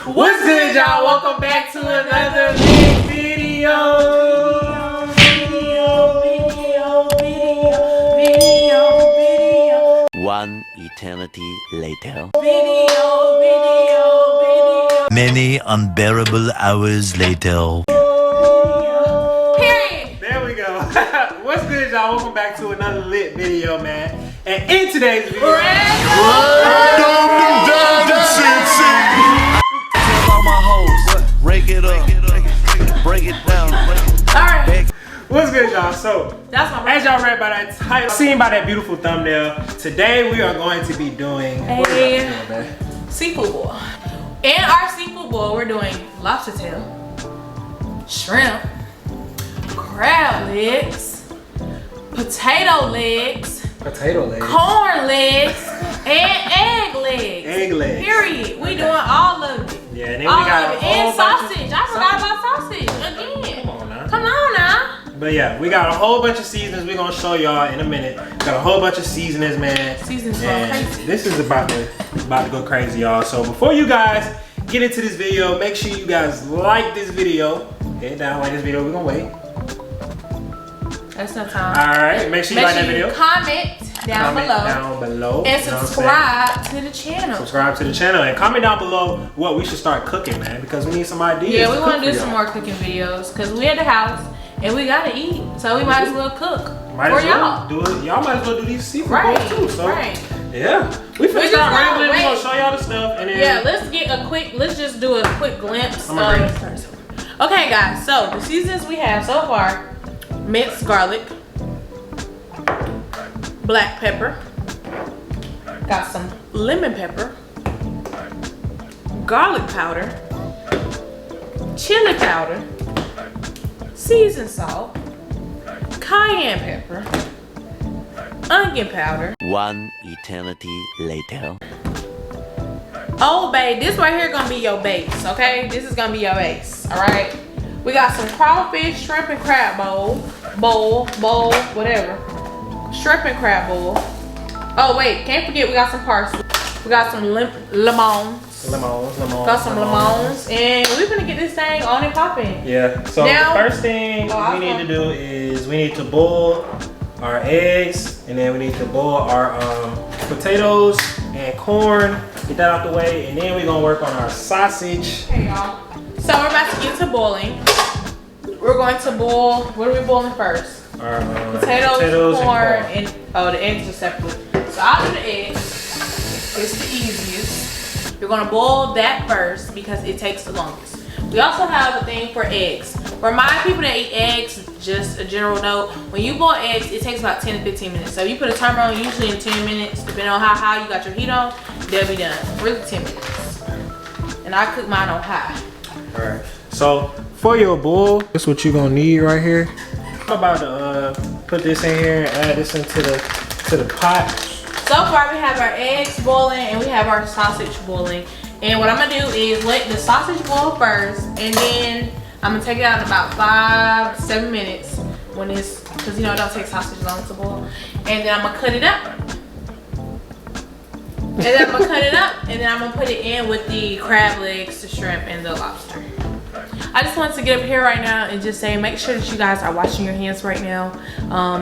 What's good, y'all? Welcome back to another big video. One eternity later. Video. Many unbearable hours later. Period. There we go. What's good, y'all? Welcome back to another lit video, man. And in today's video, Break it up, break it down. Alright, what's good, y'all? So, that's my as y'all read by that title, seen by that beautiful thumbnail, today we are going to be doing a seafood boil. In our seafood boil, we're doing lobster tail, shrimp, crab legs, potato legs, corn legs, and egg legs. Egg legs. Period. We doing all of it. Yeah, and then we got a whole and sausage. I forgot about sausage again. Come on now. But yeah, we got a whole bunch of seasonings we're gonna show y'all in a minute. Got a whole bunch of seasonings, man. Seasonings going crazy. This is about to go crazy, y'all. So before you guys get into this video, make sure you guys like this video. Hit down, like this video. We're gonna wait. That's no time. All right, make sure you like that video. Comment down below. And subscribe to the channel. Subscribe to the channel and comment down below what we should start cooking, man, because we need some ideas. Yeah, we want to do some more cooking videos because we at the house and we gotta eat, so we might as well cook for y'all. Y'all might as well do these seafood bowls too. So yeah, we finna start rambling. We gonna show y'all the stuff and then let's just do a quick glimpse of. Okay, guys. So the seasons we have so far: minced garlic, black pepper, got some lemon pepper, garlic powder, chili powder, seasoned salt, cayenne pepper, onion powder. One eternity later. Old Bay, this right here gonna be your base, okay? This is gonna be your base, all right? We got some crawfish, shrimp, and crab bowl, whatever. Shrimp and crab bowl. Oh wait, can't forget we got some parsley. We got some lemons. Got some lemons, and we're gonna get this thing on and popping. Yeah. So now, the first thing we need to do is we need to boil our eggs, and then we need to boil our potatoes and corn. Get that out the way, and then we're gonna work on our sausage. Hey y'all. So we're about to get to boiling. We're going to boil. What are we boiling first? Our potatoes, corn, and the eggs are separate. So I'll do the eggs. It's the easiest. You're gonna boil that first because it takes the longest. We also have a thing for eggs. For my people that eat eggs, just a general note, when you boil eggs, it takes about 10 to 15 minutes. So if you put a timer on, usually in 10 minutes, depending on how high you got your heat on, they'll be done. Really 10 minutes. And I cook mine on high. All right. So for your bowl, this is what you're gonna need right here. I'm about to put this in here and add this into the pot. So far we have our eggs boiling and we have our sausage boiling. And what I'm gonna do is let the sausage boil first, and then I'm gonna take it out in about 5 to 7 minutes when it's, because you know it don't take sausage long to boil. And then I'm gonna cut it up. And then I'm gonna put it in with the crab legs, the shrimp, and the lobster. I just wanted to get up here right now and just say, make sure that you guys are washing your hands right now,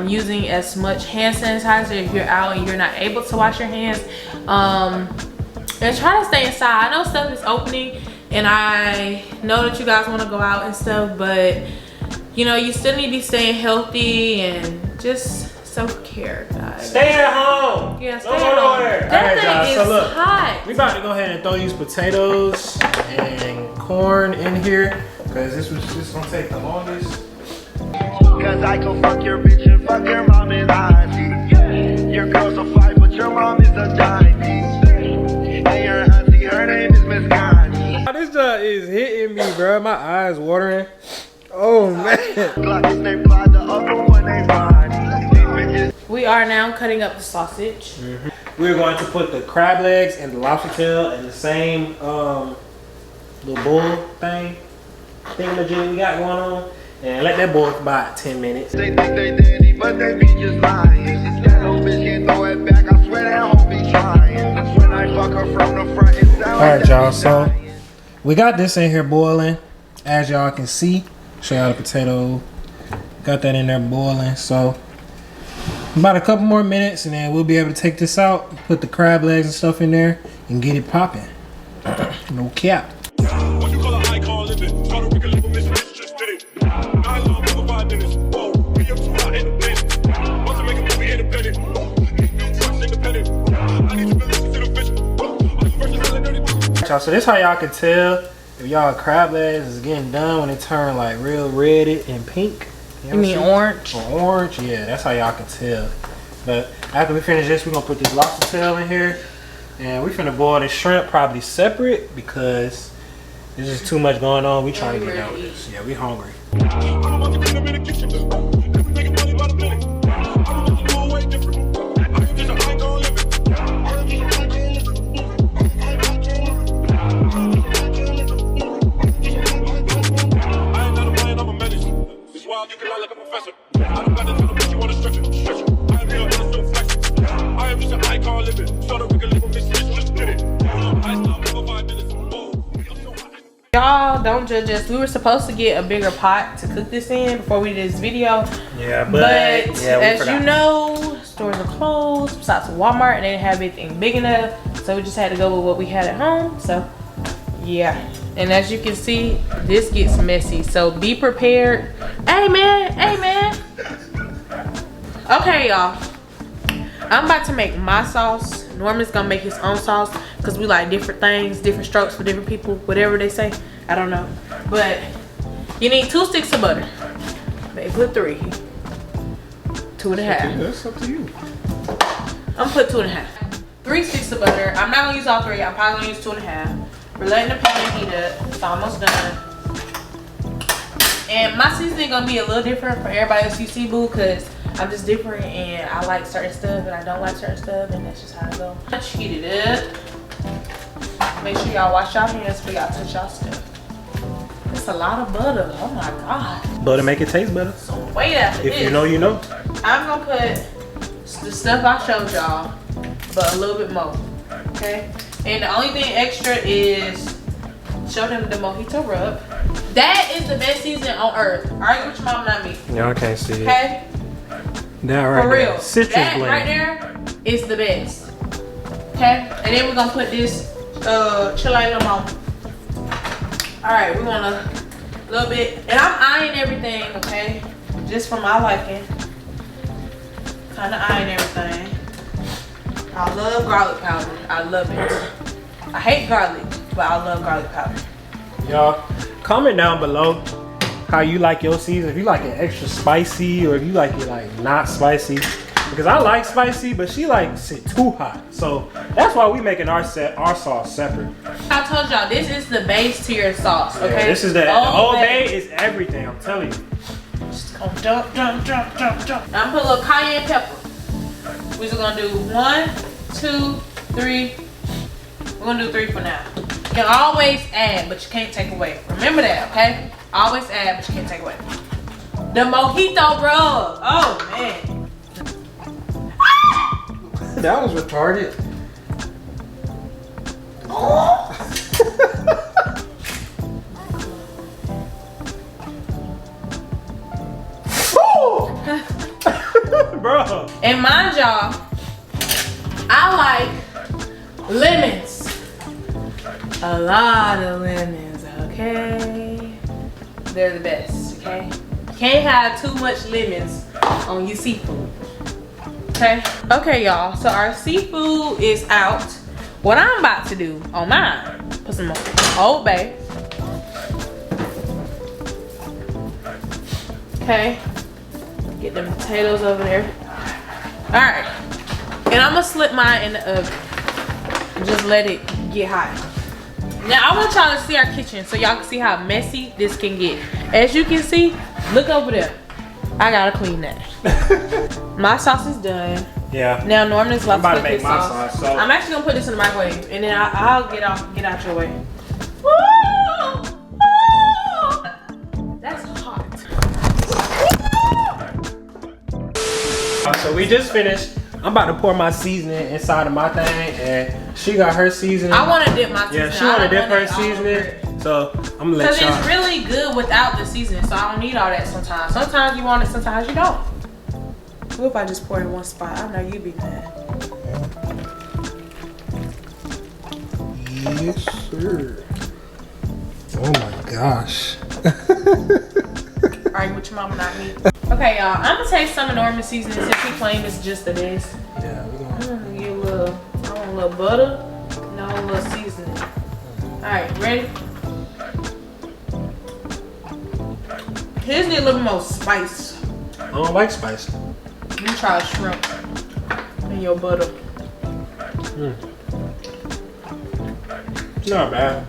using as much hand sanitizer if you're out and you're not able to wash your hands, and try to stay inside. I know stuff is opening and I know that you guys want to go out and stuff, but you know, you still need to be staying healthy and just self-care, guys. Stay at home. Yeah, stay at home. That thing is hot. We about to go ahead and throw these potatoes and corn in here, because this was just gonna take the longest. Cause I can fuck your bitch and fuck your mom and auntie. Your girl's a 5, but your mom is a dime. And your auntie, her name is Miss bro. My eyes watering. Oh man. We are now cutting up the sausage. We're going to put the crab legs and the lobster tail in the same little bowl thing thingamajig we got going on, and let that boil for about 10 minutes. They think they dandy, but they be just lying. That little bitch can't throw it back. I swear that hoe be trying. When I fuck her from the front, it sounds Alright, y'all, so we got this in here boiling. As y'all can see, show y'all the potato. Got that in there boiling. So about a couple more minutes and then we'll be able to take this out, put the crab legs and stuff in there, and get it popping. No cap. What you call an icon living? Try to pick a little mission, it's just did it. 9 long, over 5 minutes. Whoa, we up too hot independent. Want to make a movie independent. New trucks independent. I need to listen to the vision. Y'all, so this how y'all can tell if y'all crab legs is getting done when it turn like real red and pink. You mean orange? Or orange, yeah, that's how y'all can tell. But after we finish this, we're gonna put this lobster tail in here, and we finna boil the shrimp probably separate because there's just too much going on. We trying to get out with this. Yeah, we hungry. I'm about to clean up in the kitchen. If we making money by the minute. I'm about to go away different. I am just an icon living. I ain't not a man, I'm a menace. This wild, you can lie like a professor. I don't got to tell them what you want to stretch it. Stretch it. I am real, innocent, flexible. I am just an icon living. So that we can live with this bitch, let's get it. I stop over 5 minutes. Whoa, we are so hot. Y'all, don't judge us. We were supposed to get a bigger pot to cook this in before we did this video. Yeah, But yeah, as you know, stores are closed besides Walmart, and they didn't have anything big enough. So we just had to go with what we had at home. So yeah. And as you can see, this gets messy. So be prepared. Hey man, hey man. Okay, y'all. I'm about to make my sauce. Norman's gonna make his own sauce because we like different things, different strokes for different people, whatever they say. I don't know. But you need 2 sticks of butter. Maybe put 3. 2.5. That's up to you. I'm gonna put 2.5. 3 sticks of butter. I'm not gonna use all 3. I'm probably gonna use 2.5. We're letting the pan heat up. It's almost done. And my seasoning gonna be a little different for everybody else you see, boo, because I'm just different and I like certain stuff and I don't like certain stuff, and that's just how I go. Let's heat it up. Make sure y'all wash y'all hands before y'all touch y'all stuff. It's a lot of butter. Oh my god. Butter make it taste better. So wait after this. If you know, you know. I'm gonna put the stuff I showed y'all, but a little bit more. Okay? And the only thing extra is show them the mojito rub. That is the best seasoning on earth. Alright, with your mom, not me. Y'all can't see it. Okay? That right For there. real. Citrus that blend. right there is the best. Okay? And then we're gonna put this chile limon. Alright, we're gonna a little bit. And I'm eyeing everything, okay? Just for my liking. Kinda eyeing everything. I love garlic powder. I love it. I hate garlic, but I love garlic powder. Y'all, comment down below how you like your season. If you like it extra spicy or if you like it like not spicy. Because I like spicy, but she likes it too hot. So that's why we making our sauce separate. I told y'all, this is the base to your sauce, okay? Yeah, this is the Old Bay is everything, I'm telling you. Just gonna dump. I'm gonna put a little cayenne pepper. We're just gonna do 1, 2, 3. We're gonna do 3 for now. You can always add, but you can't take away. Remember that, okay? Always add, but you can't take away. The mojito rub. Oh man. That was retarded. Bro. And mind y'all, I like lemons. A lot of lemons, okay? They're the best, okay? Can't have too much lemons on your seafood. Okay? Okay, y'all. So our seafood is out. What I'm about to do on mine, put some Old Bay. Okay. Get them potatoes over there. Alright. And I'm gonna slip mine in the oven. Just let it get hot. Now I want y'all to see our kitchen so y'all can see how messy this can get. As you can see, look over there. I gotta clean that. My sauce is done. Yeah. Now Norman's about to make his my sauce. sauce. So I'm actually gonna put this in the microwave and then I'll get out your way. Woo! Woo! That's hot. So we just finished. I'm about to pour my seasoning inside of my thing, and she got her seasoning. I want to dip my seasoning. Yeah, she want to dip her seasoning. So I'm gonna let y'all. Because it's really good without the seasoning, so I don't need all that sometimes. Sometimes you want it, sometimes you don't. What if I just pour in one spot? I know you'd be mad. Yes, sir. Oh my gosh. Alright, with your mama, not me. Okay, y'all, I'm gonna take some of Norman's seasoning since he claimed it's just a this. Yeah, we're gonna. Get a little, I want a little butter, and I want a little seasoning. Alright, ready? His need a little more spice. I don't like spice. You try shrimp and your butter. Not bad.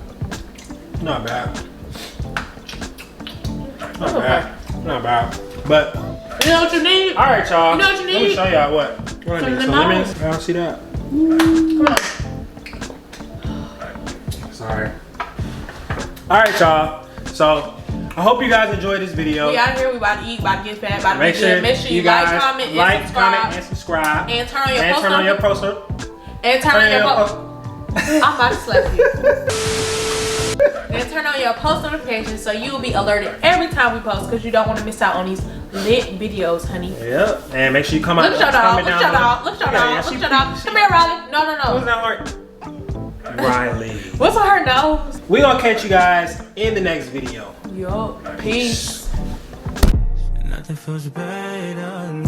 Not bad. Not bad. Not bad. But You know what you need? all right, y'all. You know what you Let me need? show y'all what. What I need. Some lemons. Y'all see that? Come on. Sorry. All right, y'all. So I hope you guys enjoyed this video. We out here, we about to eat, about to get fat, about to Make be sure good. Make sure you guys like, comment, and subscribe. and And turn on your post turn on your poster. And turn on your post. I'm about to slap you. And turn on your post notifications so you will be alerted every time we post because you don't want to miss out on these lit videos, honey. Yep. And make sure you come out. Look at your dog. Look at your dog. Look at your dog. Look at your dog. Come here, Riley. No, no, Who's no. that heart? Riley. What's on her nose? We gonna catch you guys in the next video. Yo, peace. Nothing feels better.